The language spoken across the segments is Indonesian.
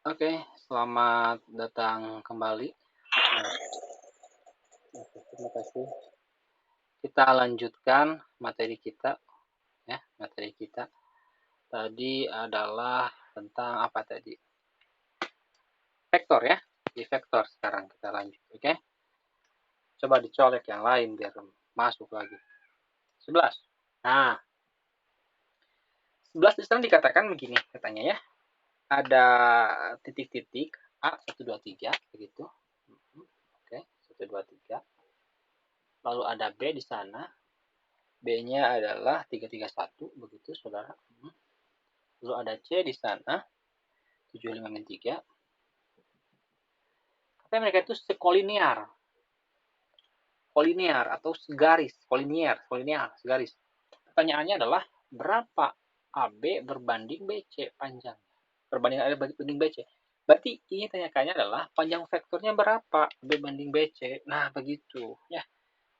Oke, selamat datang kembali. Terima kasih. Kita lanjutkan materi kita, ya. Materi kita tadi adalah tentang apa tadi? Vektor ya. Di vektor sekarang kita lanjut, oke? Coba dicolek yang lain biar masuk lagi. 11. Nah, 11 di sana dikatakan begini katanya ya. Ada titik-titik A 1 2 3 begitu. Oke, 1 2 3. Lalu ada B di sana. B-nya adalah 331 begitu saudara. Lalu ada C di sana 75-3. Tapi mereka itu sekolinear. Kolinear atau segaris, kolinier, segaris. Pertanyaannya adalah berapa AB berbanding BC panjangnya? Berbanding AB berbanding BC. Berarti ini tanyakannya adalah panjang vektornya berapa AB banding BC. Nah, begitu ya.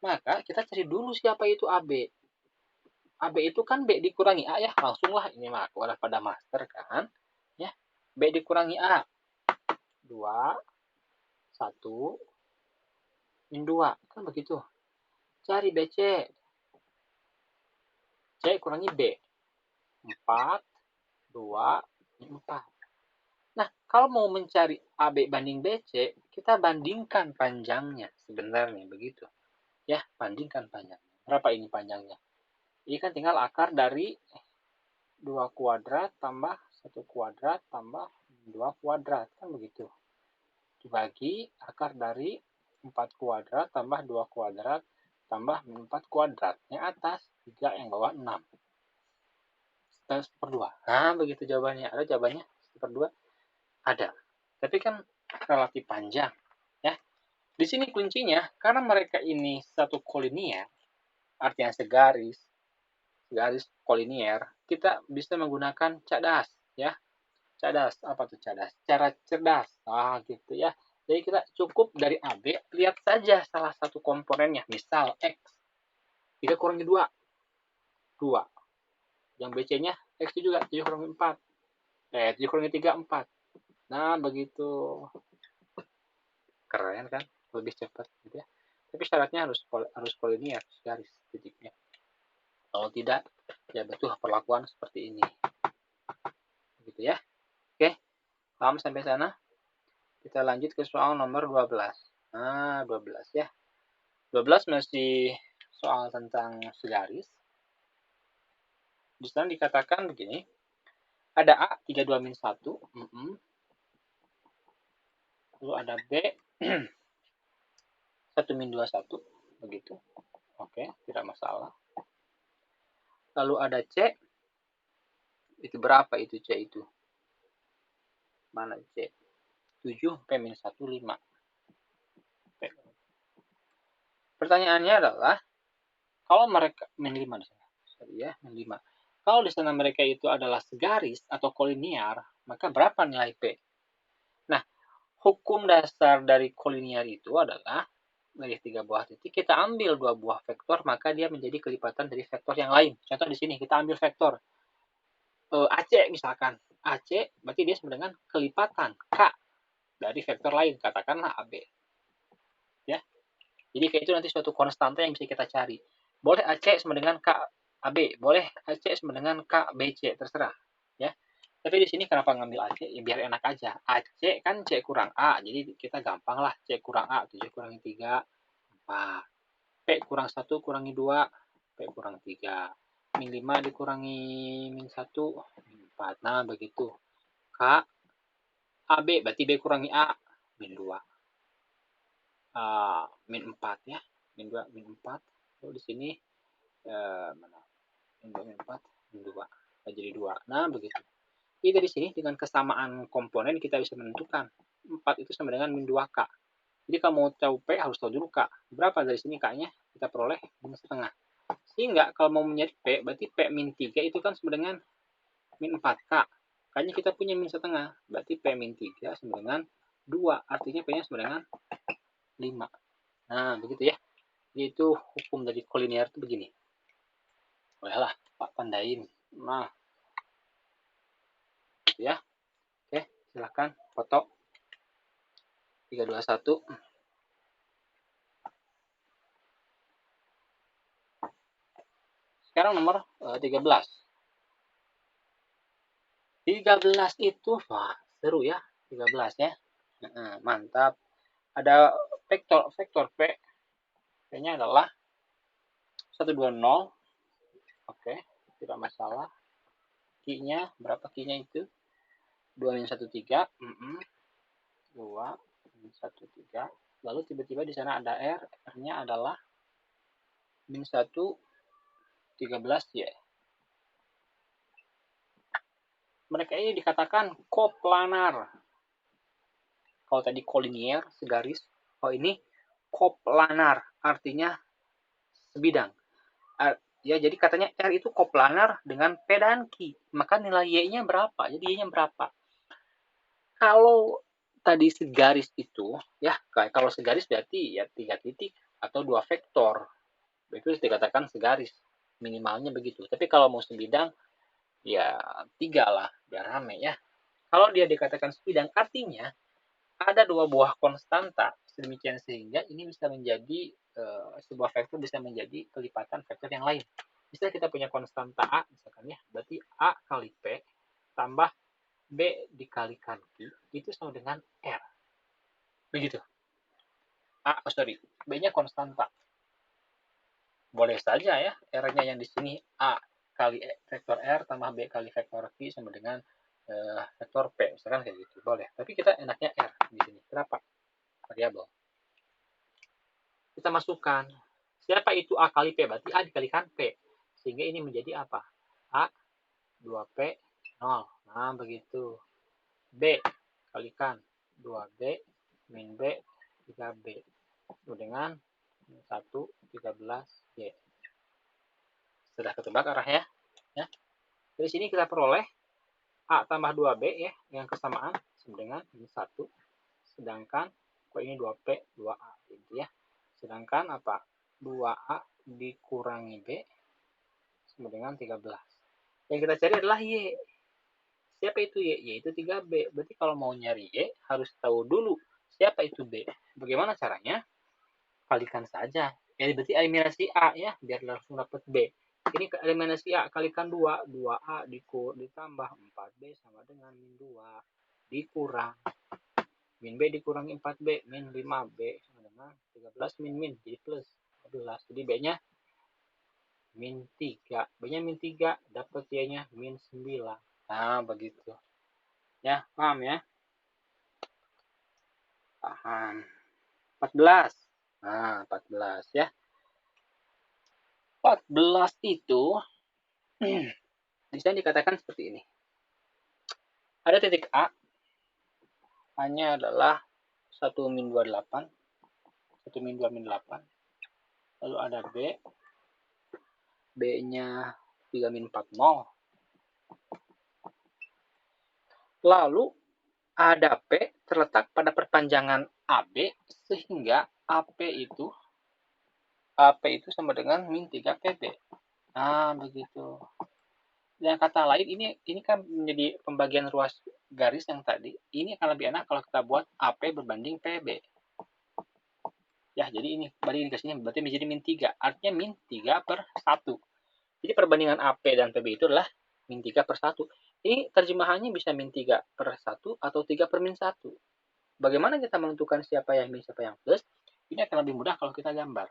Maka kita cari dulu siapa itu AB. AB itu kan B dikurangi A ya, langsung lah ini mah udah pada master kan. Ya. B dikurangi A. 2 1 min 2 kan begitu. Cari BC. C kurangi B. 4 2 min 4. Nah, kalau mau mencari AB banding BC, kita bandingkan panjangnya sebenarnya begitu. Ya, bandingkan panjangnya. Berapa ini panjangnya? Ini kan tinggal akar dari 2 kuadrat tambah 1 kuadrat tambah 2 kuadrat kan begitu. Dibagi akar dari 4 kuadrat tambah 2 kuadrat tambah 4 kuadrat. Yang atas 3, yang bawah 6. 1/2. Nah, begitu jawabannya. Ada jawabannya 1/2? Ada. Tapi kan relatif panjang. Ya. Di sini kuncinya, karena mereka ini satu kolinier, artinya segaris kolinier, kita bisa menggunakan cadas. Ya. Cadas, apa tuh cadas? Cara cerdas. Gitu ya. Jadi kita cukup dari AB, lihat saja salah satu komponennya. Misal X. 3 kurangi 2. 2. Yang BC-nya X juga 7 kurangi 4. 7 kurangi 3, 4. Nah, begitu. Keren kan? Lebih cepat gitu ya. Tapi syaratnya harus kolinier, garis titiknya. Kalau tidak, ya betul perlakuan seperti ini. Gitu ya. Oke, paham sampai sana? Kita lanjut ke soal nomor 12. Nah, 12 ya. 12 masih soal tentang segaris. Di sana dikatakan begini. Ada A 32 min 1. Lalu ada B 1 min 21. Begitu. Oke, tidak masalah. Lalu ada C. Itu berapa itu C itu? Mana C? 7 P min 1, 5. Pertanyaannya adalah, kalau mereka min 5 di sana. Sorry ya, min 5. Kalau di sana mereka itu adalah segaris atau kolinier, maka berapa nilai P? Nah, hukum dasar dari kolinier itu adalah dari 3 buah titik kita ambil 2 buah vektor, maka dia menjadi kelipatan dari vektor yang lain. Contoh di sini kita ambil vektor AC misalkan. AC berarti dia sama dengan kelipatan K dari vektor lain, katakanlah AB. Ya. Jadi kayak itu nanti suatu konstanta yang bisa kita cari. Boleh AC sama dengan K AB, boleh AC sama dengan K BC, terserah. Ya. Tapi di sini kenapa ngambil AC? Ya biar enak aja. AC kan C kurang A, jadi kita gampang lah. C kurang A, 7 kurangi 3, 4. P kurang 1 kurangi 2, P kurang 3. Min 5 dikurangi min 1, min 4. Nah, begitu. K, AB, berarti B kurangi A, min 2. Min 4 ya. Min 2, min 4. Lalu di sini mana? Min 2, min 4, min 2. Jadi 2. Nah, begitu. Jadi dari sini dengan kesamaan komponen kita bisa menentukan 4 itu sama dengan min 2K. Jadi kalau mau tahu P harus tahu dulu K. Berapa dari sini K-nya? Kita peroleh min setengah. Sehingga kalau mau mencari P, berarti P min 3 itu kan sama dengan min 4K. K-nya kita punya min setengah. Berarti P min 3 sama dengan 2. Artinya P-nya sama dengan 5. Nah, begitu ya. Jadi itu hukum dari kolinier itu begini. Bolehlah Pak tandain. Nah, gitu ya. Oke, Silahkan foto. 3, 2, 1. Sekarang nomor 13. 13 itu, wah, seru ya. 13 ya. Mantap. Ada vektor P. P-nya adalah 120. Oke, tidak masalah. Q-nya, berapa Q-nya itu? 2 min 1, 3. 2 min 1, 3. Lalu tiba-tiba di sana ada R. R-nya adalah min 1, 13 Y. Mereka ini dikatakan koplanar. Kalau tadi kolinier, segaris. Oh, ini koplanar, artinya sebidang. Ya, jadi katanya R itu koplanar dengan P dan Q. Maka nilai Y-nya berapa? Jadi Y-nya berapa? Kalau tadi segaris itu, ya, kalau segaris berarti ya 3 titik atau 2 vektor. Itu dikatakan segaris. Minimalnya begitu. Tapi kalau mau sebidang, ya 3 lah, biar rame ya. Kalau dia dikatakan sebidang, artinya ada 2 buah konstanta, sedemikian sehingga ini bisa menjadi sebuah vektor bisa menjadi kelipatan vektor yang lain. Bisa kita punya konstanta A misalkan ya, berarti A kali P tambah B dikalikan Q itu sama dengan R. Begitu. B-nya konstanta. Boleh saja ya, R-nya yang di sini A kali vektor R tambah B kali vektor Q sama dengan vektor P, misalkan kayak gitu. Boleh. Tapi kita enaknya R di sini. Kenapa? Variabel. Kita masukkan. Siapa itu A kali P? Berarti A dikalikan P. Sehingga ini menjadi apa? A 2P 0. Nah, begitu. B kalikan 2B min B 3B. Dengan 1 13Y. Sudah ketebak arahnya? Ya. Dari sini kita peroleh A tambah 2B ya, dengan kesamaan sama dengan ini 1. Sedangkan kok ini 2P 2A gitu ya. Sedangkan apa? 2A dikurangi B sama dengan 13. Yang kita cari adalah Y. Siapa itu Y? Y itu 3B. Berarti kalau mau nyari Y, harus tahu dulu siapa itu B. Bagaimana caranya? Kalikan saja. Jadi berarti eliminasi A ya, biar langsung dapat B. Ini eliminasi A kalikan 2. 2A ditambah 4B sama dengan min 2. Dikurang. Min B dikurangi 4B. Min 5B sama dengan 13 min. Jadi plus 14. Jadi B-nya min 3. B-nya min 3. Dapat Y-nya min 9. Nah, begitu. Ya, paham ya? Paham. 14. Nah, 14 ya. 14 itu bisa dikatakan seperti ini. Ada titik A. A-nya adalah 1 min 28. 1 min 2 min 8. Lalu ada B. B-nya 3 min 40. Lalu ada P terletak pada perpanjangan AB sehingga AP itu sama dengan min 3 PB. Nah, begitu. Dengan kata lain, ini kan menjadi pembagian ruas garis yang tadi. Ini akan lebih enak kalau kita buat AP berbanding PB. Ya, jadi ini bandingin ke sini berarti menjadi min 3. Artinya min 3 per 1. Jadi perbandingan AP dan PB itu adalah min 3 per 1. Ini terjemahannya bisa min 3 per 1 atau 3 per min 1. Bagaimana kita menentukan siapa yang min, siapa yang plus? Ini akan lebih mudah kalau kita gambar.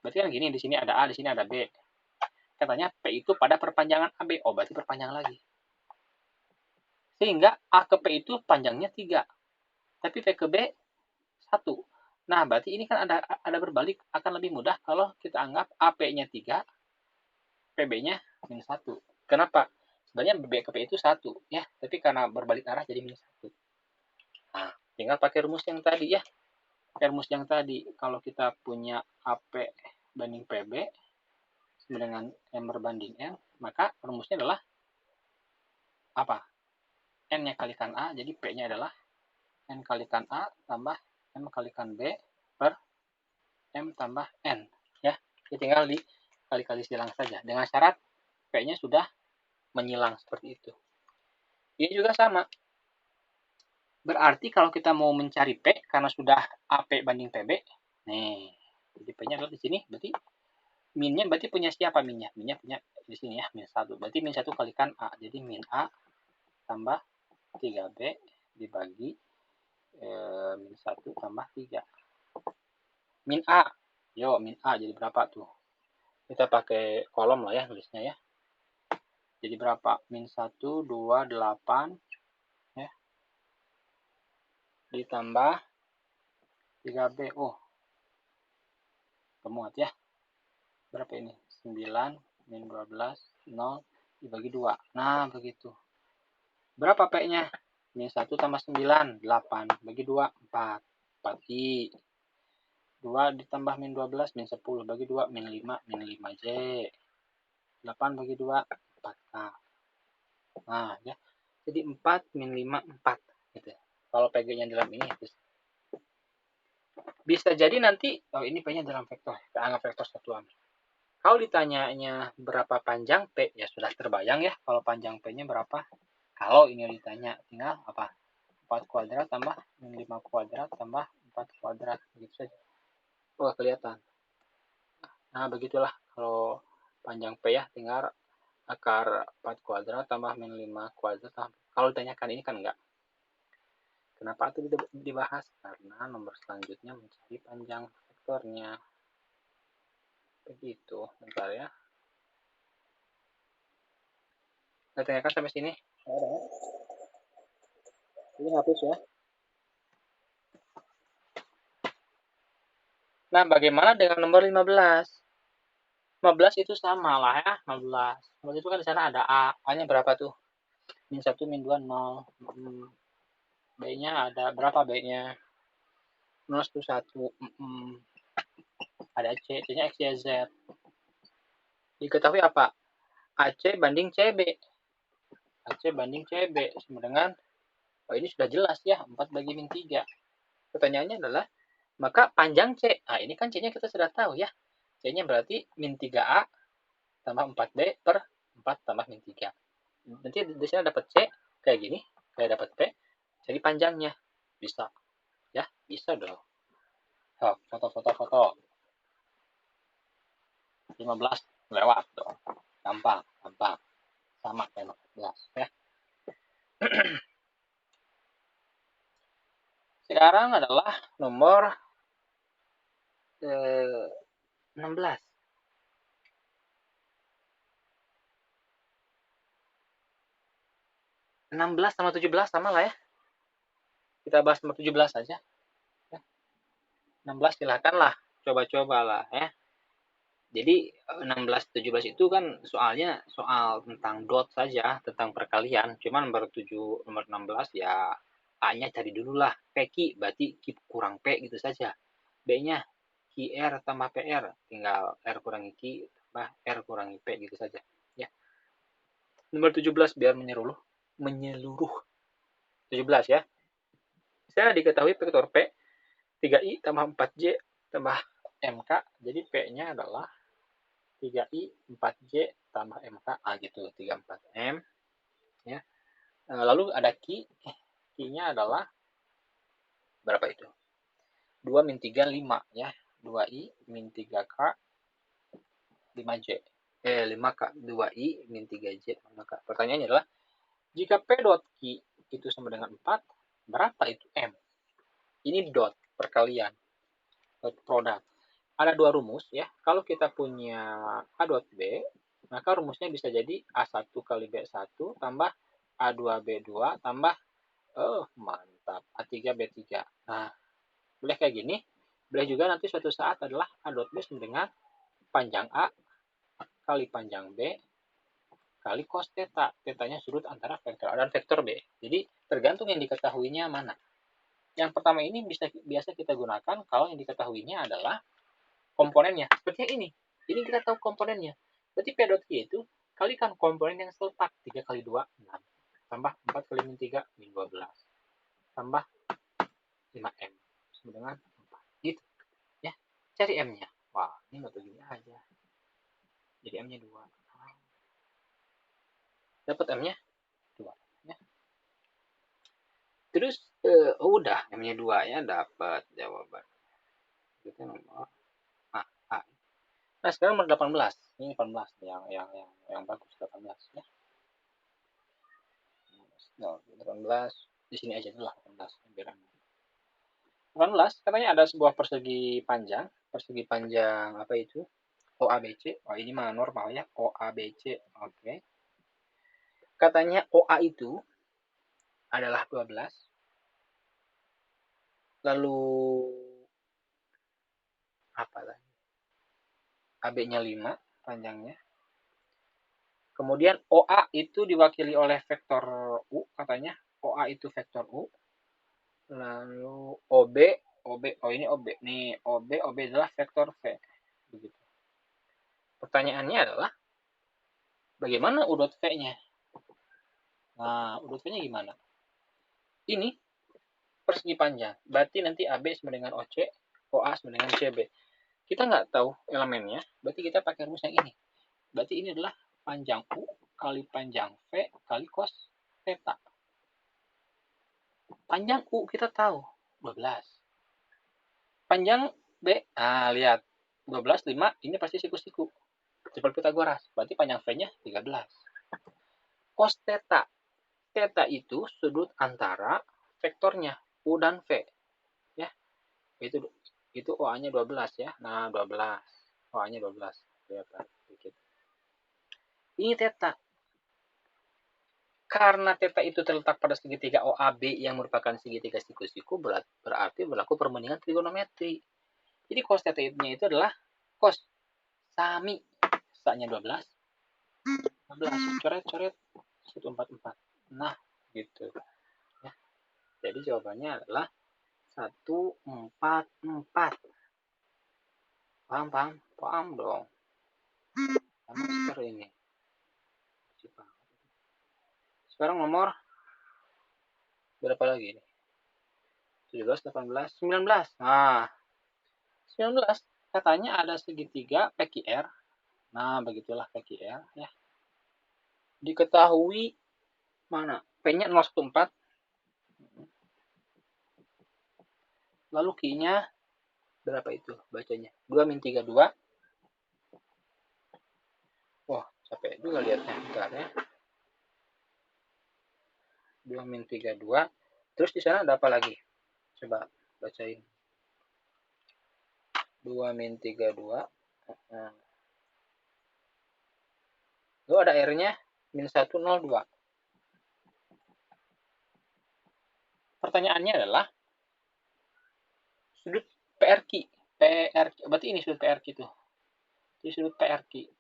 Berarti kan gini, di sini ada A, di sini ada B. Katanya P itu pada perpanjangan AB. Oh, berarti perpanjang lagi. Sehingga A ke P itu panjangnya 3. Tapi P ke B 1. Nah, berarti ini kan ada berbalik. Akan lebih mudah kalau kita anggap AP-nya 3, PB-nya min 1. Kenapa? Sebenarnya B ke P itu 1. Ya, tapi karena berbalik arah jadi min 1. Nah, tinggal pakai rumus yang tadi ya. Rumus yang tadi, kalau kita punya AP banding PB sama dengan M berbanding N, maka rumusnya adalah apa? N-nya kalikan A, jadi P-nya adalah N kalikan A tambah M kalikan B per M tambah N. Ya, jadi tinggal dikali-kali silang saja. Dengan syarat P-nya sudah menyilang seperti itu. Ini juga sama. Berarti kalau kita mau mencari P, karena sudah AP banding PB, nih, jadi P-nya adalah di sini, berarti minnya berarti punya siapa minnya? Minnya punya di sini ya, min 1. Berarti min 1 kalikan A. Jadi min A tambah 3B dibagi min 1 tambah 3. Min A. Yo, min A jadi berapa tuh? Kita pakai kolom lah ya tulisnya ya. Jadi berapa? Min 1, 2, 8 ya. Ditambah 3B. Oh, kemuat ya. Berapa ini? 9 min 12 0 dibagi 2. Nah, begitu. Berapa P-nya? Min 1 tambah 9, 8. Bagi 2, 4. 4I. 2 ditambah min 12, min 10. Bagi 2, min 5, min 5J. 8 bagi 2, 4K. Nah, ya. Jadi 4 min 5, 4. Gitu. Kalau PG-nya dalam ini, bisa jadi nanti, oh ini P-nya dalam vektor. Kita anggap vektor satuan. Kalau ditanyanya berapa panjang P, ya sudah terbayang ya. Kalau panjang P-nya berapa. Kalau ini ditanya, tinggal apa? 4 kuadrat tambah min 5 kuadrat tambah 4 kuadrat. Begitu saja. Wah, kelihatan. Nah, begitulah. Kalau panjang P ya, tinggal akar 4 kuadrat tambah min 5 kuadrat. Kalau ditanyakan ini kan enggak. Kenapa itu dibahas? Karena nomor selanjutnya mencari panjang vektornya. Begitu. Bentar ya. Saya tanyakan sampai sini. Ini hapus ya. Nah, bagaimana dengan nomor 15? 15 itu sama lah ya, 15. 15 itu kan di sana ada A. A-nya berapa tuh? Min 1, min 2, 0. B-nya ada berapa B-nya? 0, 1. Ada C. C-nya X, Y, Z. Diketahui apa? AC banding CB. AC banding CB sama dengan, oh ini sudah jelas ya, 4 bagi min 3. Pertanyaannya adalah, maka panjang C. Nah, ini kan C-nya kita sudah tahu ya. C-nya berarti min 3A tambah 4B per 4 tambah min 3. Nanti di sini dapat C kayak gini, kayak dapat P. Jadi panjangnya bisa. Ya, bisa dong. Oh, foto. 15 lewat dong. Gampang. Sama kayak 14 ya. Sekarang adalah nomor 16. 16 sama 17 sama lah ya. Kita bahas nomor 17 saja. 16 silahkan lah. Coba-coba lah ya. Jadi 16-17 itu kan soalnya soal tentang dot saja, tentang perkalian. Cuman nomor 16 ya A-nya cari dulu lah. PQ berarti Q kurang P gitu saja. B-nya QR tambah PR. Tinggal R kurangi Q tambah R kurangi P gitu saja. Ya. Nomor 17 biar menyeluruh. 17 ya. Saya diketahui vektor P 3I tambah 4J tambah MK. Jadi P-nya adalah 3I 4J tambah MK. Gitu. 34M. Ya. Lalu ada Q. Q-nya adalah berapa itu? 2 min 3, 5 ya. 2I min 3K 5J. 5K. 2I min 3J 5K. Pertanyaannya adalah, jika P dot Q itu sama dengan 4, berapa itu M? Ini dot perkalian. Dot produk. Ada dua rumus ya. Kalau kita punya A dot B, maka rumusnya bisa jadi A1 kali B1 tambah A2B2 tambah, mantap, A3B3. Nah, boleh kayak gini. Boleh juga nanti suatu saat adalah A dot B sama dengan panjang A kali panjang B kali cos theta. Tetanya sudut antara vektor A dan vektor B. Jadi tergantung yang diketahuinya mana. Yang pertama ini biasa kita gunakan kalau yang diketahuinya adalah komponennya. Seperti ini. Ini kita tahu komponennya. Berarti P dot Q itu kalikan komponen yang seletak. 3 kali 2, 6. Tambah 4 kali min 3, min 12. Tambah 5M. Sama dengan 4. Gitu. Ya. Cari M-nya. Wah, ini nggak begini aja. Jadi M-nya 2. Dapat M-nya 2. Ya. Terus udah namanya 2 ya, dapat jawaban. Itu nomor A. Nah, sekarang nomor 18. Ini 18 yang bagus 18 ya. No, 18 di sini aja dulu 18 biar 18 katanya ada sebuah persegi panjang apa itu? OABC. Oh, ini mah normal ya, OABC. Oke. Katanya OA itu adalah 12. Lalu apa lagi? AB-nya 5 panjangnya. Kemudian OA itu diwakili oleh vektor U katanya. OA itu vektor U. Lalu OB, oh ini OB nih, OB adalah vektor V. Begitu. Pertanyaannya adalah bagaimana U dot V-nya? Nah, U dot V-nya gimana? Ini persegi panjang. Berarti nanti AB sama dengan OC, OA sama dengan CB. Kita nggak tahu elemennya, berarti kita pakai rumus yang ini. Berarti ini adalah panjang U kali panjang V kali cos theta. Panjang U kita tahu 12. Panjang B, lihat 12, 5, ini pasti siku-siku. Seperti Pitagoras, berarti panjang V-nya 13. Cos theta. Theta itu sudut antara vektornya U dan V. Ya. Itu OA-nya 12 ya. Nah, 12. OA-nya 12. Kelihatan sedikit. Ini theta. Karena theta itu terletak pada segitiga OAB yang merupakan segitiga siku-siku, berarti berlaku perbandingan trigonometri. Jadi cos theta itu adalah cos sami. Sa-nya 12. 12. Coret-coret. 144. Nah, gitu. Ya. Jadi jawabannya adalah 144. Paham dong. Master ini. Sekarang nomor berapa lagi nih? 17, 18, 19. Nah, 19 katanya ada segitiga PQR. Nah, begitulah PQR ya. Diketahui mana? P-nya 014. Lalu Q-nya berapa itu bacanya? 2-32. Wah, capek juga lihatnya. Bentar ya. 2-32. Terus di sana ada apa lagi? Coba bacain. 2-32. Nah. Lalu ada R-nya -102. Pertanyaannya adalah sudut PRQ. Berarti ini sudut PRQ itu. Jadi sudut PRQ.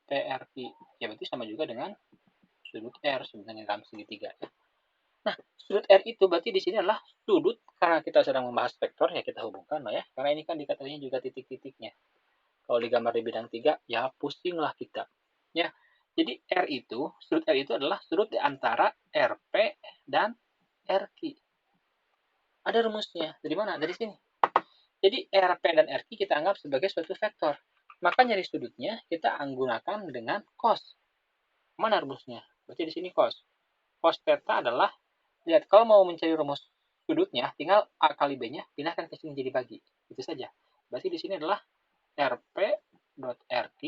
Ya berarti sama juga dengan sudut R sebenarnya dalam segitiga. Nah, sudut R itu berarti di sini adalah sudut, karena kita sedang membahas vektor ya kita hubungkan lah ya. Karena ini kan dikatakannya juga titik-titiknya. Kalau digambar di bidang 3 ya pusinglah kita. Ya. Jadi R itu, sudut R itu adalah sudut di antara RP dan RQ. Ada rumusnya. Dari mana? Dari sini. Jadi RP dan RQ kita anggap sebagai suatu vektor. Maka nyari sudutnya kita gunakan dengan cos. Mana rumusnya? Berarti di sini cos. Cos theta adalah, lihat, kalau mau mencari rumus sudutnya, tinggal A kali B-nya, pindahkan ke sini jadi bagi. Itu saja. Berarti di sini adalah RP dot RQ,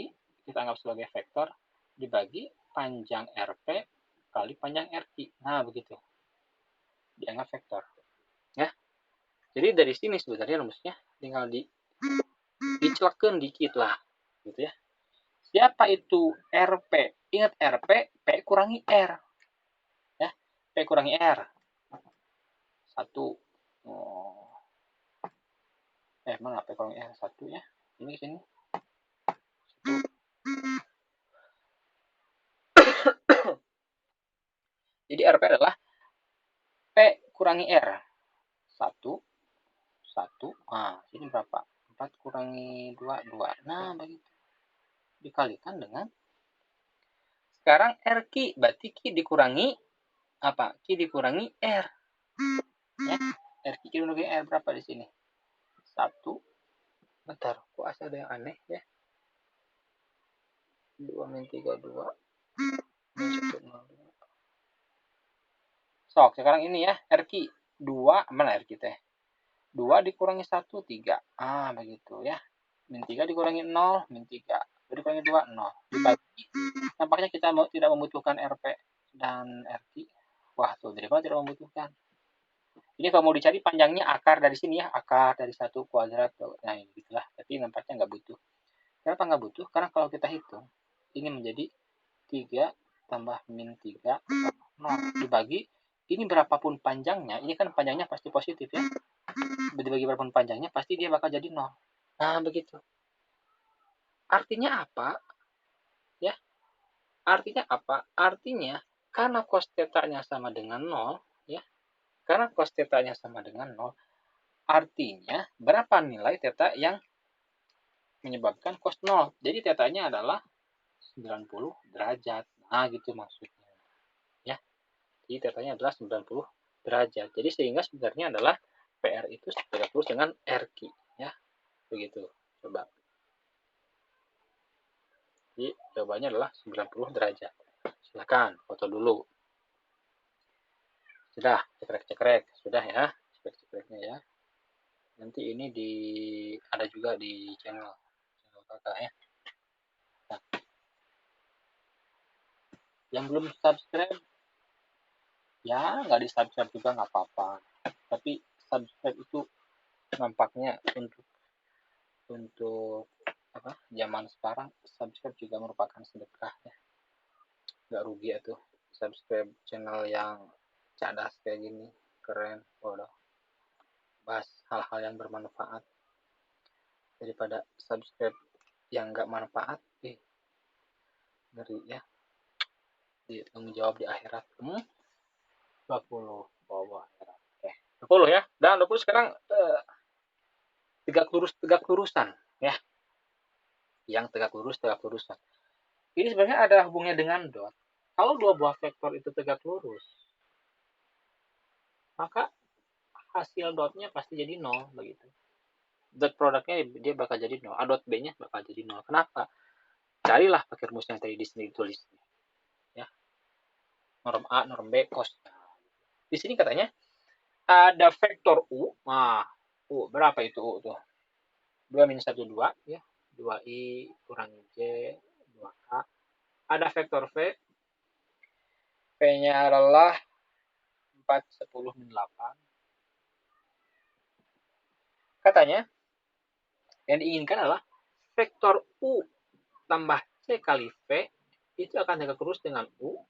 kita anggap sebagai vektor, dibagi panjang RP kali panjang RQ. Nah, begitu. Dianggap vektor. Ya. Jadi dari sini sebenarnya rumusnya tinggal dicelekan dikit lah. Gitu ya. Siapa itu RP? Ingat RP, P kurangi R. Ya, P kurangi R. 1. Mana P kurangi R? 1 ya. Ini sini. 1. Jadi RP adalah P kurangi R. 1. 1. Sini berapa? 4 kurangi 2, 2. Nah, begitu. Dikalikan dengan sekarang RQ, berarti Q dikurangi apa? Q dikurangi R. Ya. RQ dikurangi R berapa di sini? 1. Bentar, kok asal ada yang aneh ya? 2-32. Sok, sekarang ini ya, RQ. 2, mana R kita? 2 dikurangi 1, 3. Begitu ya. Min 3 dikurangi 0, min 3. Dikurangi 2, 0. Dibagi. Nampaknya kita tidak membutuhkan RP dan RQ. Wah, tuh, derivatif tidak membutuhkan. Ini kalau mau dicari panjangnya akar dari sini ya, akar dari 1 kuadrat. Nah, ini gitulah. Tapi nampaknya nggak butuh. Kenapa nggak butuh? Karena kalau kita hitung, ini menjadi 3 tambah min 3 tambah 0 dibagi, ini berapapun panjangnya, ini kan panjangnya pasti positif ya. Dibagi berapapun panjangnya, pasti dia bakal jadi 0. Nah, begitu. Artinya apa? Ya, artinya apa? Artinya, karena cos theta-nya sama dengan 0, ya, karena cos theta-nya sama dengan 0, artinya berapa nilai theta yang menyebabkan cos 0. Jadi theta-nya adalah 90 derajat. Nah, gitu maksudnya. Ya. Jadi theta-nya adalah 90 derajat. Jadi sehingga sebenarnya adalah PR itu 30 dengan RQ. Ya. Begitu. Coba. Jadi jawabannya adalah 90 derajat. Silakan foto dulu. Sudah, cekrek-cekrek. Sudah ya, cekrek-cekreknya ya. Nanti ini ada juga di channel kakak ya. Nah, yang belum subscribe, ya nggak di subscribe juga nggak apa-apa. Tapi subscribe itu nampaknya untuk apa zaman sekarang, subscribe juga merupakan sedekah ya. Nggak rugi ya tuh subscribe channel yang cadas kayak gini, keren. Waduh, bahas hal-hal yang bermanfaat daripada subscribe yang nggak manfaat. Ngeri ya, tanggung jawab di akhirat. 20 bawa akhirat. Oke, 20 ya. Dan 20 sekarang tegak lurusan ya. Yang tegak lurusan. Ini sebenarnya ada hubungannya dengan dot. Kalau dua buah vektor itu tegak lurus, maka hasil dotnya pasti jadi 0 begitu. Dot produknya dia bakal jadi 0. A dot B-nya bakal jadi 0. Kenapa? Carilah pakai rumus yang tadi di sini ditulis. Ya. Norm A, norm B, cos. Di sini katanya ada vektor U. Nah, U berapa itu U tuh? 2 min 1, 2 ya. 2i kurang J, 2K. Ada vektor V. V-nya adalah 4, 10, min 8. Katanya yang diinginkan adalah vektor U tambah C kali V itu akan tegak lurus dengan U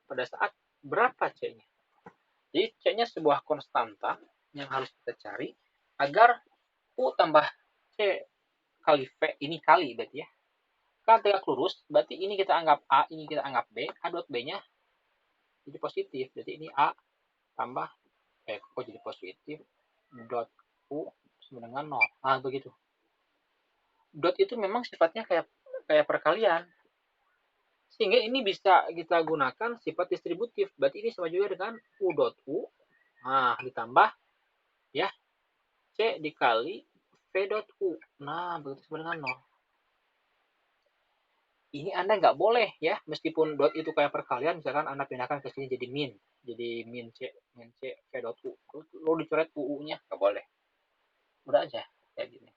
pada saat berapa C-nya. Jadi C-nya sebuah konstanta yang harus kita cari agar U tambah C kali V ini kali berarti ya. Kan tegak lurus, berarti ini kita anggap A, ini kita anggap B, A dot B-nya jadi positif. Berarti ini A tambah kok jadi positif dot U sama dengan 0. Nah, begitu. Dot itu memang sifatnya kayak perkalian. Sehingga ini bisa kita gunakan sifat distributif. Berarti ini sama juga dengan U dot U. Nah, ditambah ya C dikali V dot U. Nah, begitu sama dengan 0. Ini Anda nggak boleh ya, meskipun dot itu kayak perkalian, misalkan Anda pindahkan ke sini jadi min. Jadi min C V dot U. Lo dicoret UU-nya, nggak boleh. Udah aja, kayak gini.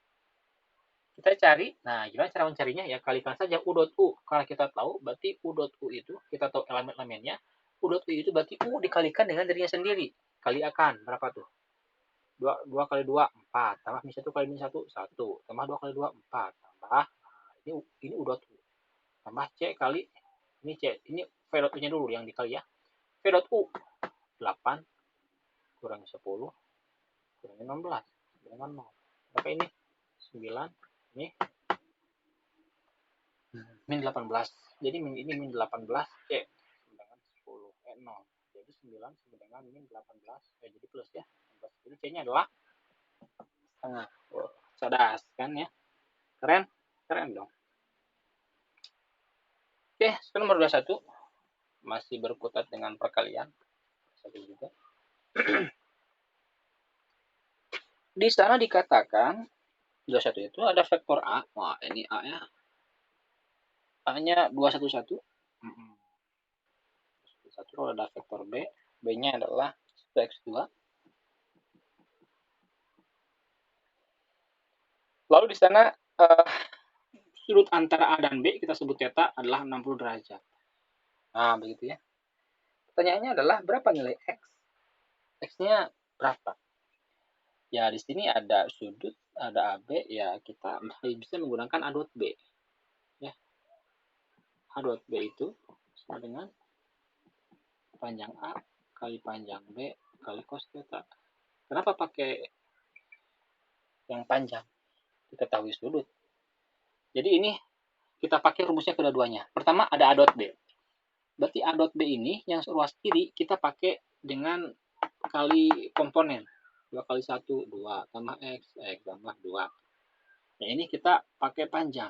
Kita cari, nah gimana cara mencarinya? Ya kalikan saja U dot U. Karena kita tahu, berarti U dot U itu, kita tahu elemen-elemennya, U dot U itu berarti U dikalikan dengan dirinya sendiri. Kali akan, berapa tuh? 2 kali 2, 4. Tambah min 1 kali min 1, 1. Tambah 2 kali 2, 4. Tambah, nah, ini U dot U. Tambah C kali, ini C. Ini V dot U-nya dulu yang dikali ya. V dot U, 8 kurang 10 kurang 16 dengan 0. Berapa ini? 9. Ini min 18. Jadi ini min 18 C dengan 10 0. Jadi 9 sama dengan min 18 jadi plus ya. Jadi C-nya adalah setengah. Cerdas kan ya? Keren? Keren dong. Oke, sekarang nomor 21 masih berkutat dengan perkalian. Satu juga. Di sana dikatakan 21 itu ada vektor A. Wah, ini A-nya. A-nya 211. Satu ada vektor B. B-nya adalah 1x2. Lalu di sana sudut antara A dan B kita sebut theta adalah 60 derajat. Nah, begitu ya. Pertanyaannya adalah berapa nilai X? X-nya berapa? Ya, di sini ada sudut, ada AB, ya kita bisa menggunakan A dot B. Ya. A dot B itu sama dengan panjang A kali panjang B kali cos theta. Kenapa pakai yang panjang? Diketahui sudut. Jadi ini kita pakai rumusnya kedua-duanya. Pertama ada A dot B. Berarti A dot B ini yang ruas kiri kita pakai dengan kali komponen. 2 kali 1, 2 tambah X, X tambah 2. Nah ini kita pakai panjang.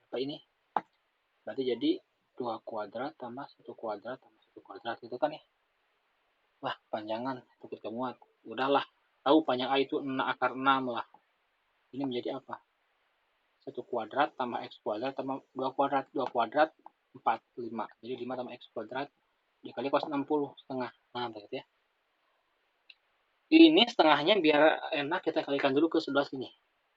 Apa ini? Berarti jadi 2 kuadrat tambah 1 kuadrat tambah 1 kuadrat itu kan ya. Wah panjangan, takut kemuat. Udahlah, tahu panjang A itu akar 6 lah. Ini menjadi apa? 1 kuadrat tambah X kuadrat tambah 2 kuadrat. 2 kuadrat 4, 5. Jadi 5 tambah X kuadrat dikali cos 60 setengah. Nah berarti ya. Ini setengahnya biar enak kita kalikan dulu ke sebelah sini.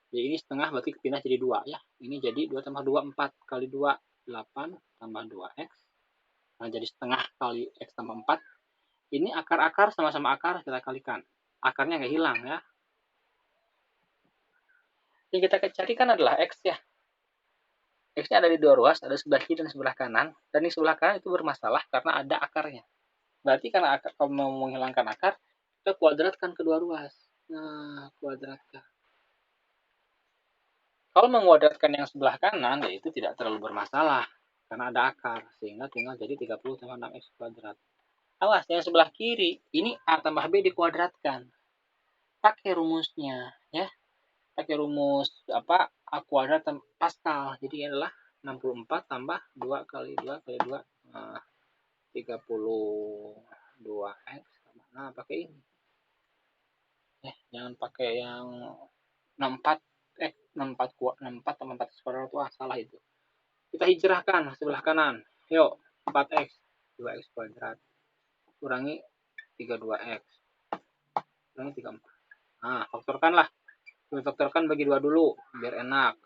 Jadi ini setengah berarti pindah jadi 2 ya. Ini jadi 2 tambah 2, 4 kali 2, 8 tambah 2X. Nah jadi setengah kali X tambah 4. Ini akar-akar sama-sama akar kita kalikan. Akarnya nggak hilang ya. Yang kita carikan adalah X ya. X-nya ada di dua ruas, ada sebelah kiri dan sebelah kanan. Dan di sebelah kanan itu bermasalah karena ada akarnya. Berarti karena kalau mau menghilangkan akar, kita kuadratkan kedua ruas. Nah, kuadratkan. Kalau menguadratkan yang sebelah kanan, ya itu tidak terlalu bermasalah. Karena ada akar, sehingga tinggal jadi 30 tambah 6x kuadrat. Awas, yang sebelah kiri, ini A tambah B dikuadratkan. Pakai rumusnya, ya. Pakai rumus A kuadrat Pascal. Jadi adalah 64 tambah 2 kali 2 kali 2. 32x. Nah, pakai ini. Jangan pakai yang 64 64 tambah 4 kuadrat. Wah, salah itu. Kita hijrahkan sebelah kanan. Yuk, 4x 2x kuadrat kurangi 32x kurangi 34. Nah, faktorkanlah. Faktorkan bagi 2 dulu biar enak.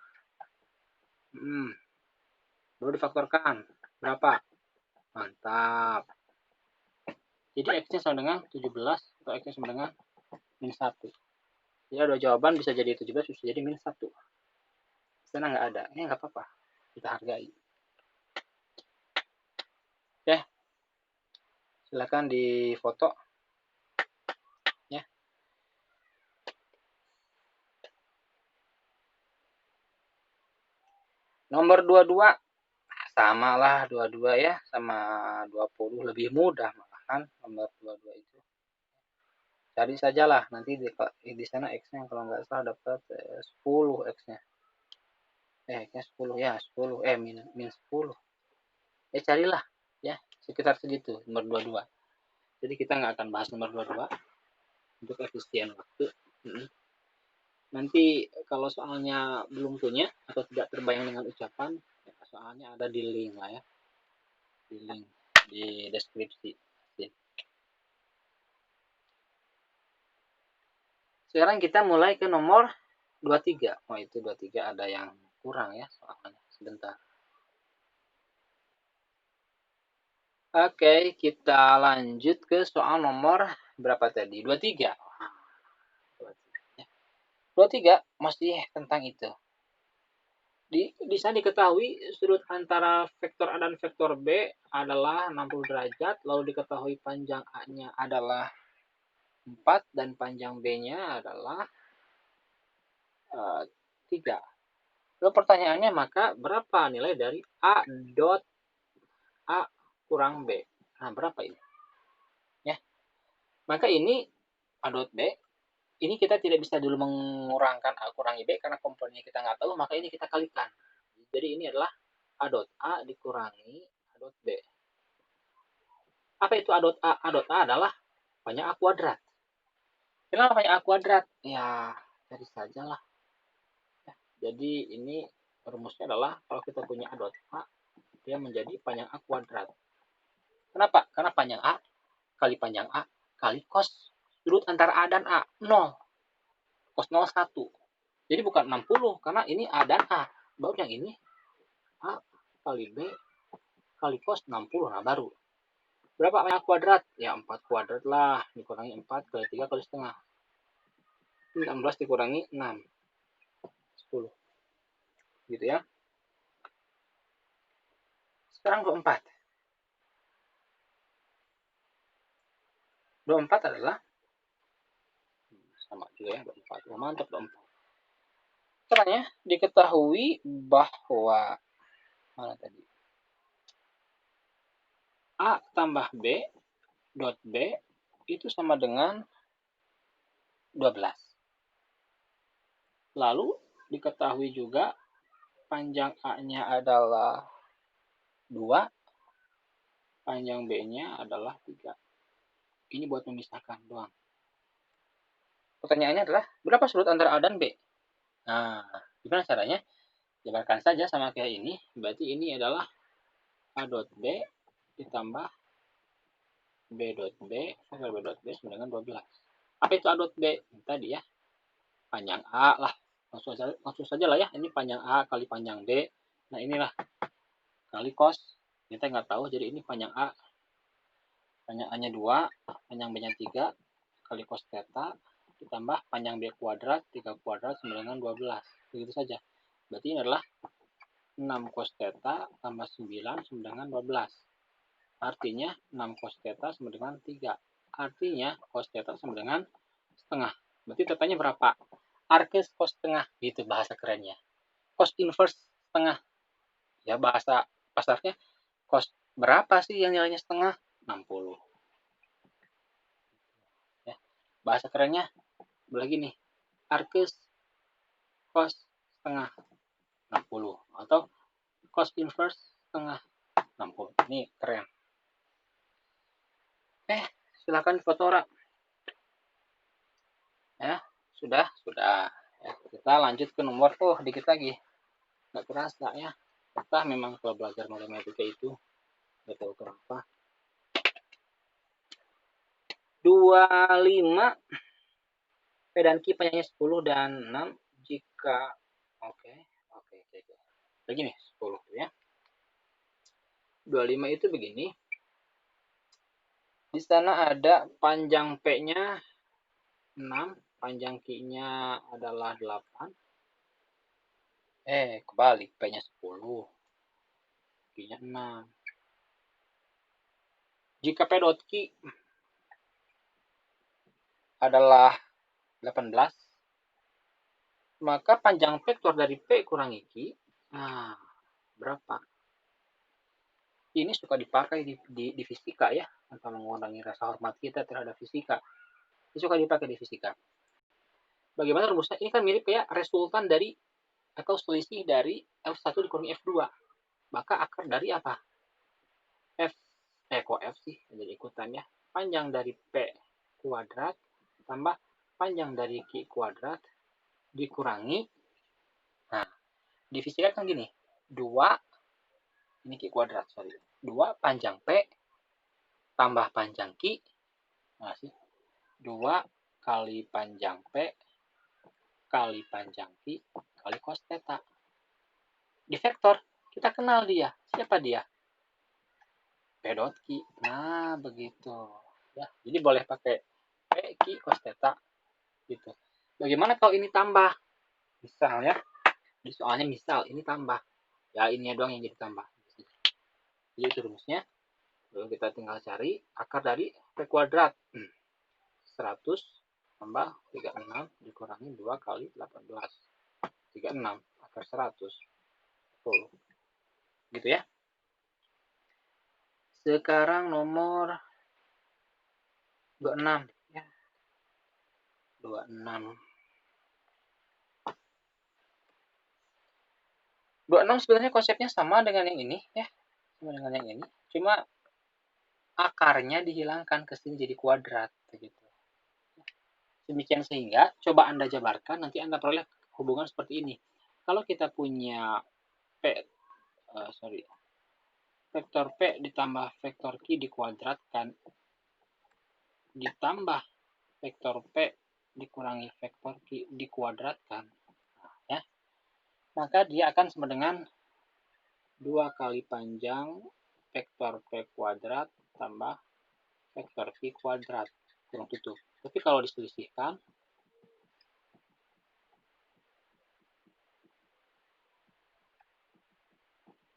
Baru difaktorkan. Berapa? Mantap. Jadi X-nya sama dengan 17 atau X-nya sama dengan minus 1. Jadi ada jawaban bisa jadi 17, bisa jadi minus 1. Di sana nggak ada. Ini nggak apa-apa. Kita hargai. Oke. Silakan di foto. Ya. Nomor 22. Sama lah 22 ya. Sama 20. Lebih mudah malahan nomor 22 itu. Cari sajalah. Nanti di sana X-nya kalau nggak salah dapat 10 X-nya. X-nya 10 ya. 10. Min 10. Carilah. Ya. Sekitar segitu. Nomor 22. Jadi kita nggak akan bahas nomor 22. Untuk efisien waktu. Nanti kalau soalnya belum punya atau tidak terbayang dengan ucapan, soalnya ada di link lah ya, di link di deskripsi. Sekarang kita mulai ke nomor 23. Oh itu 23 ada yang kurang ya soalnya. Sebentar. Oke, kita lanjut ke soal nomor berapa tadi? 23. 23 masih tentang itu. Bisa diketahui sudut antara vektor A dan vektor B adalah 60 derajat, lalu diketahui panjang A-nya adalah 4 dan panjang B-nya adalah 3. Lalu pertanyaannya maka berapa nilai dari A dot A kurang B? Nah, berapa ini? Ya. Maka ini A dot B, ini kita tidak bisa dulu mengurangkan A kurangi B karena komponennya kita nggak tahu, maka ini kita kalikan. Jadi ini adalah A dot A dikurangi A dot B. Apa itu A dot A? A dot A adalah panjang A kuadrat. Kenapa panjang A kuadrat? Ya, cari sajalah. Ya, jadi ini rumusnya adalah kalau kita punya A dot A, dia menjadi panjang A kuadrat. Kenapa? Karena panjang A kali panjang A kali cos sudut antara A dan A, 0. Cos 0, 1. Jadi bukan 60 karena ini A dan A. Baru yang ini A kali B kali cos 60. Nah baru. Berapa A kuadrat? Ya 4 kuadrat lah. Dikurangi 4 kali 3 kali setengah. 16 dikurangi 6. 10. Gitu ya. Sekarang 24. 24 adalah sama juga ya 24. Oh, mantap 24. Caranya diketahui bahwa mana tadi? A tambah B dot B itu sama dengan 12. Lalu diketahui juga panjang A-nya adalah 2, panjang B-nya adalah 3. Ini buat memisahkan doang. Pertanyaannya adalah berapa sudut antara A dan B? Nah, gimana caranya? Jabarkan saja sama kayak ini. Berarti ini adalah A dot B ditambah B dot B faktor B dot B sama dengan 12. Apa itu A dot B? Tadi ya, panjang A lah. Langsung saja lah ya. Ini panjang A kali panjang B. Nah inilah kali cos. Kita nggak tahu, jadi ini panjang A. Panjang A-nya 2, panjang B-nya 3, kali cos theta, ditambah panjang B kuadrat, 3 kuadrat sama dengan 12. Begitu saja. Berarti ini adalah 6 cos theta tambah 9 sama dengan 12. Artinya 6 cos theta sama dengan 3. Artinya cos theta sama dengan setengah. Berarti tetanya berapa? Arkes cos setengah. Gitu bahasa kerennya. Cos inverse setengah. Ya bahasa pasarnya cos berapa sih yang nilainya setengah? 60. Ya. Bahasa kerennya lagi nih. Arkes cos setengah 60 atau cos inverse setengah 60. Ini keren. Silakan foto orang. Ya, sudah. Ya, kita lanjut ke nomor dikit lagi. Nggak terasa ya. Kita memang kalau belajar matematika itu nggak tahu kenapa. 25 P dan Q panjangnya 10 dan 6 jika oke. Begini 10 ya. 25 itu begini. Di sana ada panjang P-nya 6, panjang Q-nya adalah 8. Kebalik, P-nya 10, Q-nya 6. Jika P dot Q adalah 18, maka panjang vektor dari P kurangi Q, nah, berapa? Ini suka dipakai di fisika ya, untuk mengurangi rasa hormat kita terhadap fisika. Ini suka dipakai di fisika. Bagaimana rumusnya? Ini kan mirip kayak resultan dari atau selisih dari F1 dikurangi F2. Maka akar dari apa? Kok F sih? Jadi ikutannya. Panjang dari P kuadrat tambah panjang dari Q kuadrat dikurangi. Nah, di fisika kan gini. 2, ini Q kuadrat, sorry. 2 panjang P tambah panjang Q. Nah, sih. 2 kali panjang P kali panjang Q kali cos theta. Di vektor, kita kenal dia. Siapa dia? P dot Q. Nah, begitu. Ya, jadi boleh pakai P, Q, cos theta. Gitu. Bagaimana kalau ini tambah? Misal ya. Di soalnya misal, ini tambah. Ya, ini doang yang jadi tambah. Jadi itu rumusnya. Lalu kita tinggal cari akar dari P kuadrat. 100 tambah 36 dikurangi 2 kali 18. 36 akar 100. 10. Gitu ya. Sekarang nomor 26 ya. 26 sebenarnya konsepnya sama dengan yang ini ya. Sama dengan yang ini. Cuma akarnya dihilangkan ke sini jadi kuadrat begitu. Demikian sehingga coba Anda jabarkan, nanti Anda peroleh hubungan seperti ini. Kalau kita punya vektor P ditambah vektor Q dikuadratkan ditambah vektor P dikurangi vektor Q dikuadratkan. Nah, maka dia akan sama dengan 2 kali panjang vektor P kuadrat tambah vektor Q kuadrat kurung tutup. Tapi kalau diselisihkan,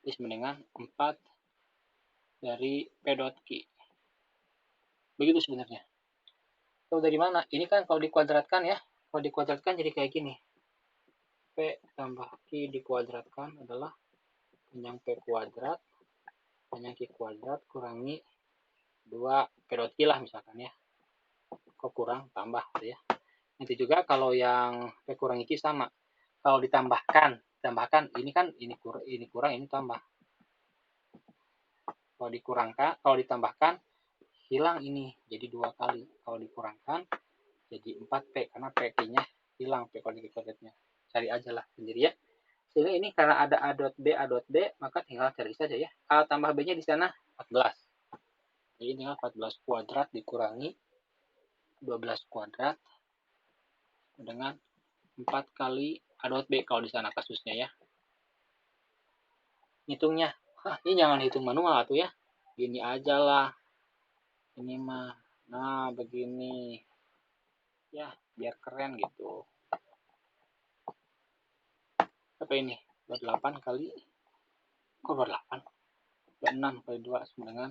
ini sama dengan 4 dari P dot Q. Begitu sebenarnya. Tahu dari mana? Ini kan kalau dikuadratkan ya, kalau dikuadratkan jadi kayak gini. P tambah Q dikuadratkan adalah panjang P kuadrat, panjang Q kuadrat kurangi 2 P dot Q lah misalkan ya. Kok kurang? Tambah gitu ya. Nanti juga kalau yang P kurangi Q sama. Kalau ditambahkan ini kan ini kurang, ini tambah. Kalau dikurangkan, kalau ditambahkan hilang ini jadi 2 kali. Kalau dikurangkan jadi 4P karena P-nya hilang P kuadratnya. Cari aja lah sendiri ya. Sehingga ini karena ada A dot B, maka tinggal cari saja ya. A tambah B-nya di sana 14. Jadi tinggal 14 kuadrat dikurangi 12 kuadrat dengan 4 kali A dot B kalau di sana kasusnya ya. Hitungnya, ini jangan hitung manual tuh ya. Gini aja lah. Ini mah, nah begini. Ya, biar keren gitu. Apa ini? 28 kali, kok 28? 26 kali 2 sama dengan,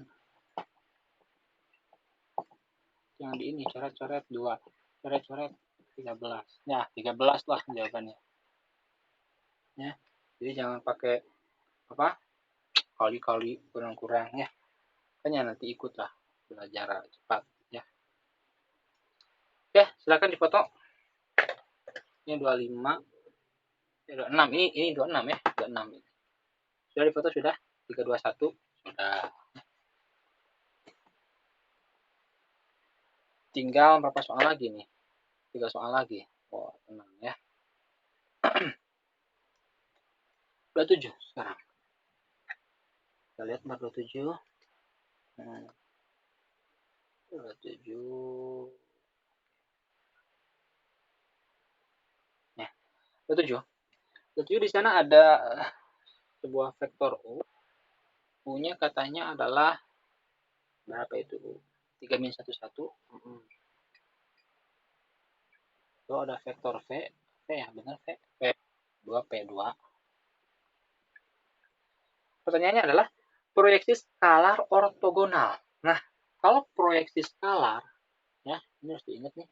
yang di ini coret-coret 2, coret-coret 13. Ya, 13 lah jawabannya. Ya. Jadi jangan pakai apa? Kali-kali kurang-kurang ya. Makanya nanti ikutlah belajar cepat ya. Oke, silakan difoto. Ini 25, 26. Ini 26 ya, 26 ini. Sudah difoto sudah? 321 sudah. Tinggal berapa soal lagi nih? 3 soal lagi. Oh, tenang ya. 27 sekarang. Kita lihat 27. 27. Ya, 27. 27 di sana ada sebuah vektor U. U-nya katanya adalah berapa itu U? 3 min 1 1. Lalu ada vektor V. V ya, benar V. V 2 P 2. Pertanyaannya adalah proyeksi skalar ortogonal. Nah, kalau proyeksi skalar, ya, ini harus diingat nih.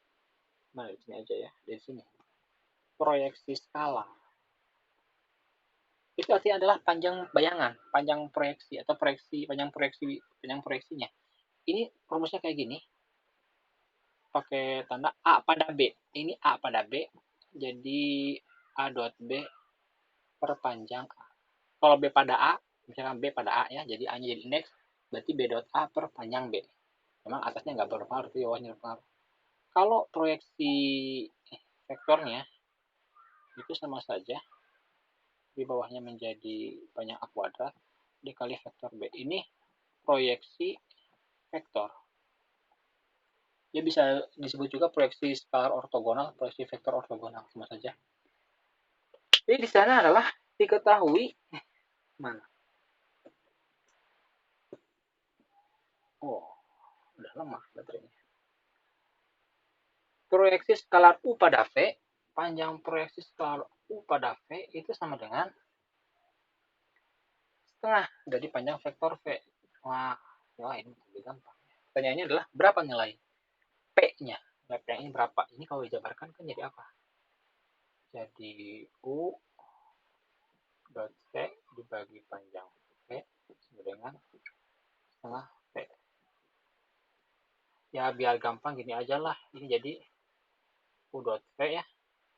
Nah, di sini aja ya, dari sini. Proyeksi skalar. Itu artinya adalah panjang bayangan, panjang proyeksi atau panjang proyeksinya. Ini rumusnya kayak gini. Pakai tanda A pada B. Ini A pada B. Jadi A dot B per panjang A. Kalau B pada A, misalkan B pada A ya, jadi A-nya jadi indeks, berarti B dot A per panjang B. Memang atasnya nggak berpengaruh, tapi bawahnya berpengaruh. Kalau proyeksi vektornya itu sama saja, di bawahnya menjadi panjang A kuadrat dikali vektor B. Ini proyeksi vektor. Dia bisa disebut juga proyeksi skalar ortogonal, proyeksi vektor ortogonal, sama saja. Jadi di sana adalah diketahui mana? Oh, udah lemah baterainya. Proyeksi skalar U pada V, panjang proyeksi skalar U pada V itu sama dengan setengah dari panjang vektor V. Wah, ya ini lebih gampang. Pertanyaannya adalah berapa nilai P-nya? P-nya berapa? Ini kalau dijabarkan kan jadi apa? Jadi U dot V dibagi panjang V sama dengan setengah V. Ya biar gampang gini aja lah. Ini jadi U dot V ya.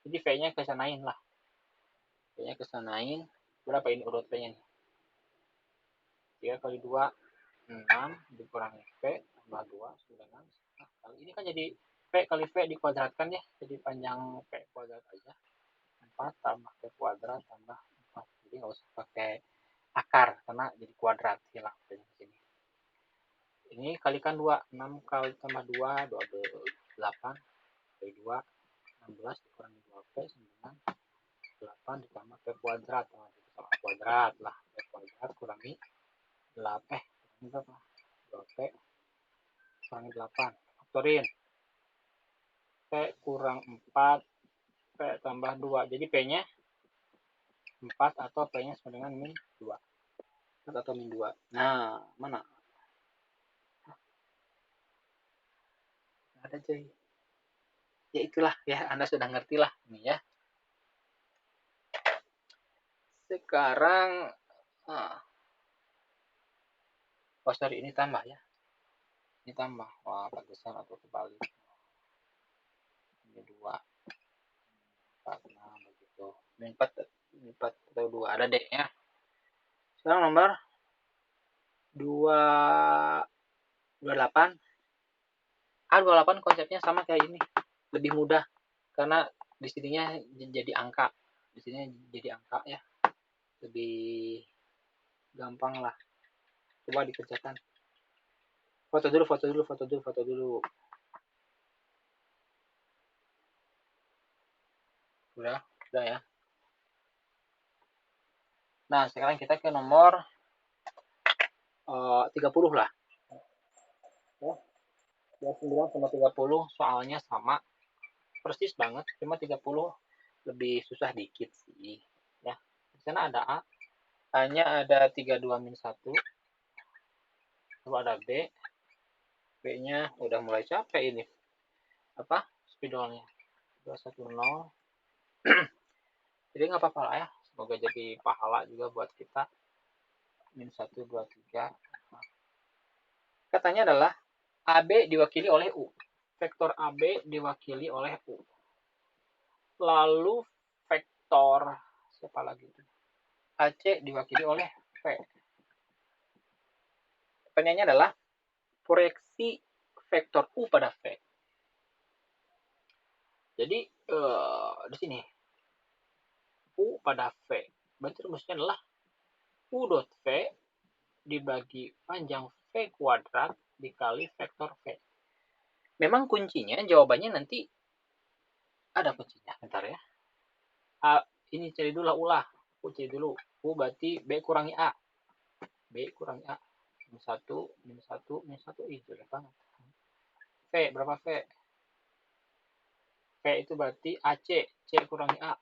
Jadi V-nya kesanain lah. V-nya kesanain. Berapa ini U dot V-nya nih? 3 kali 2, 6 dikurangi V tambah 2 sama dengan setengah kali. Ini kan jadi V kali V dikuadratkan ya. Jadi panjang V kuadrat aja. 4 tambah V kuadrat tambah 4. Jadi nggak usah pakai akar karena jadi kuadrat hilang dari sini. Ini kalikan 2, 6 kali tambah 2, 8 kali 2, 16 dikurangi 2P sama dengan 8 ditambah P kuadrat. Nah, itu sama kuadrat lah. P kuadrat kurangi 8. Kurangi berapa? 2P kurangi 8. Faktorin. P kurang 4. P tambah 2. Jadi P-nya 4 atau P-nya sama dengan min 2. 4 atau min 2. Nah, mana? Ada cuy. Ya itulah ya, Anda sudah ngerti lah ini ya. Sekarang oh sorry, ini tambah ya. Ini tambah. Wah, pantesan atau kebalik. Ini 2. 4, nah begitu. Min 4 atau 2. Ada D ya. Sekarang nomor 28. 28 konsepnya sama kayak ini. Lebih mudah karena di sininya jadi angka. Di sini jadi angka ya. Lebih gampang lah. Coba dikerjakan. Foto dulu. Udah ya. Nah, sekarang kita ke nomor 30 lah. Ya, 29 sama 30 soalnya sama. Persis banget, cuma 30 lebih susah dikit sih. Ya, di sana ada A. A-nya ada 32 min 1. Lalu ada B. B-nya udah mulai capek ini. Apa? Spidolnya. 210. Jadi nggak apa-apa lah ya. Semoga jadi pahala juga buat kita. Min 1, 2, 3. Katanya adalah AB diwakili oleh U. Vektor AB diwakili oleh U. Lalu vektor siapa lagi itu? AC diwakili oleh V. Pertanyaannya adalah proyeksi vektor U pada V. Jadi di sini U pada V. Berarti rumusnya adalah U dot V dibagi panjang V kuadrat dikali vektor V. Memang kuncinya jawabannya nanti ada kuncinya. Bentar ya. A, ini cari dulu ulah. U cari dulu. U berarti B kurangi A. B kurangi A. Min 1, min 1, min 1. Ih, jelek banget. V, berapa V? V itu berarti AC. C kurangi A.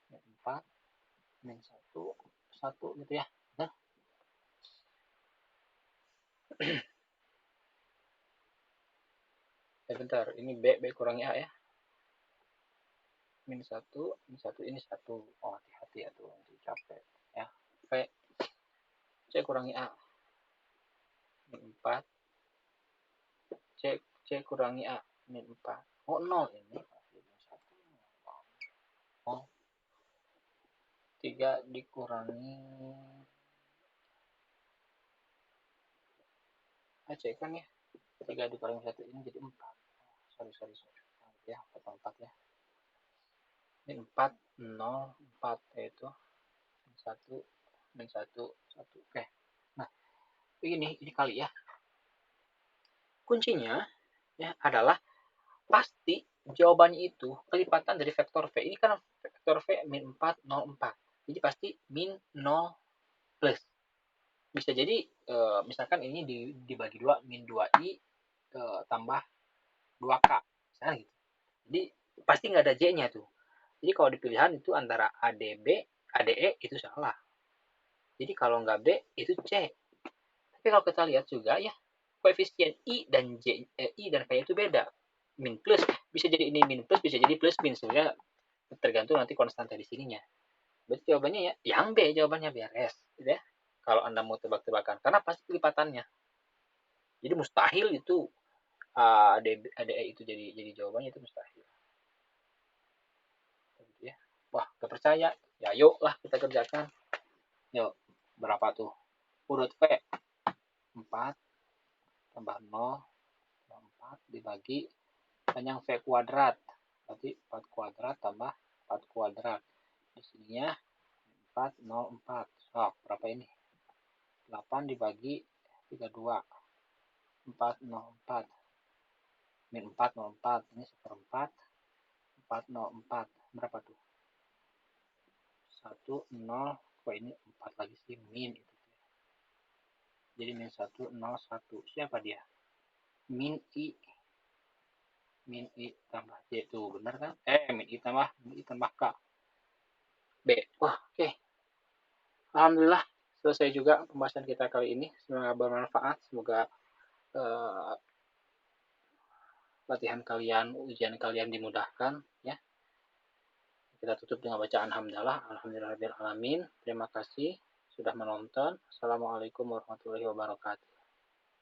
Min 4, min 1, 1 gitu ya. Nah. Bentar. Ini B kurangi A ya. Min 1, min 1, ini 1. Oh, hati-hati ya tuh. Nanti capek. Ya. V. C kurangi A. Min 4. C kurangi A. Min 4. Oh, 0 ini. Oh. 3 dikurangi AC kan ya. 3 dikurangi 1 ini jadi 4. Sorry. Ya, 4 ya. Ini 4, 0, 4 yaitu 1, min 1, 1. Oke. Nah, ini kali ya. Kuncinya ya adalah pasti jawabannya itu kelipatan dari vektor V. Ini kan vektor V min 4, 0, 4. Jadi pasti min 0 plus. Bisa jadi misalkan ini dibagi 2, min 2i tambah 2k. Misalnya gitu. Jadi pasti nggak ada J-nya tuh. Jadi kalau di pilihan itu antara ADB, ADE itu salah. Jadi kalau nggak B itu C. Tapi kalau kita lihat juga ya, koefisien I dan I dan K itu beda. Min plus bisa jadi ini min plus, bisa jadi plus min, sehingga tergantung nanti konstanta di sininya. Berarti jawabannya ya yang B, jawabannya beres gitu ya. Kalau Anda mau tebak-tebakan, karena pasti kelipatannya. Jadi mustahil itu ADE itu jadi jawabannya, itu mustahil. Ya. Wah, gak percaya. Ya yuk lah kita kerjakan. Yuk, berapa tuh? U dot V 4 tambah 0 4 dibagi panjang V kuadrat. Berarti 4 kuadrat tambah 4 kuadrat. Di sininya 4, 0, 4. Oh, berapa ini? 8 dibagi 32. 4, 0, 4. Min 4, 0, 4. Ini seperempat. 4, 0, 4. Berapa tuh? 1, 0, kok ini 4 lagi sih, min itu. Jadi min 1, 0, 1. Siapa dia? Min I. Min I tambah J. Tuh, benar kan? Min I tambah K. B. Wah, oke. Alhamdulillah, selesai juga pembahasan kita kali ini. Semoga bermanfaat. Semoga uh, latihan kalian, ujian kalian dimudahkan. Ya. Kita tutup dengan bacaan hamdalah. Alhamdulillahirabbil alamin. Terima kasih sudah menonton. Assalamualaikum warahmatullahi wabarakatuh.